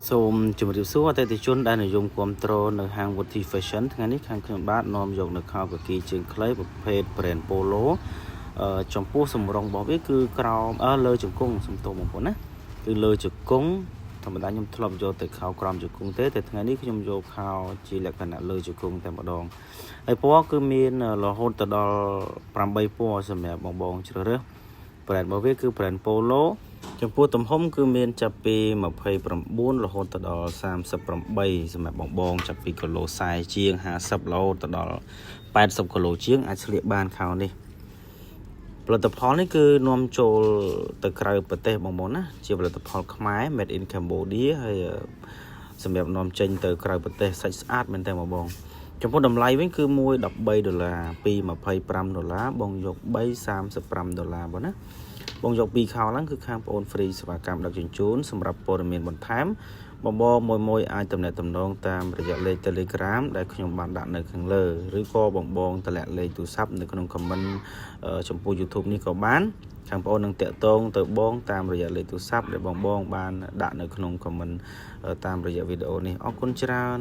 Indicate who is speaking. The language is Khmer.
Speaker 1: សូមជម្រាបសួរអតិថិជនដែលនិយមគាំទ្រនៅហាង Woody Fashion ថ្ងៃនេះខាងខ្ញុំបាទនាំយកនៅខោកាគីជើងខ្លីប្រភេទ brand Polo ចំពោះសម្រងរបស់វាគឺក្រោមលើជង្គង់សំទោសបងប្អូនណាគឺលើជង្គង់ធម្មតាខ្ញុំធ្លាប់យកទៅខោក្រោមជង្គង់ទេតែថ្ងៃនេះខ្ញុំយកខោជាលក្ខណៈលើជង្គង់តែម្ដងហើយពណ៌គឺមានរហូតដល់8ពណ៌សម្រាប់បងជ្រើសរើស brand របស់វាគឺ brand Polo ចំពោះទំហំគឺមានចាប់ពី29រហូតដល់38សម្រាប់បងចាប់ពីគីឡូ40ជាង50រហូតដល់80គីឡូជាងអាចស្លៀកបានខោនេះផលិតផលនេះគឺនាំចូលទៅក្រៅប្រទេសបងប្អូនណាជាផលិតផលខ្មែរ made in Cambodia ហើយសម្រាប់នាំចេញទៅក្រៅប្រទេសសាច់ស្អាតមែនតើបងចំពោះតម្លៃវិញគឺ$113ពី$25បងយក$335បងណាបងយក2ខោឡើងគឺខាងបងអូន free សេវាកម្មដឹកជញ្ជូនសម្រាប់ព័ត៌មានបន្ថែមបងមួយអាចទំនាក់ទំនងតាមរយៈលេខ Telegram ដែលខ្ញុំបានដាក់នៅខាងលើឬក៏បងតម្លាក់លេខទូរស័ព្ទនៅក្នុង comment ចំពោះ YouTube នេះក៏បានខាងបងអូននឹងតាក់ទងទៅបងតាមរយៈលេខទូរស័ព្ទដែលបងបានដាក់នៅក្នុង comment តាមរយៈវីដេអូនេះអរគុណច្រើន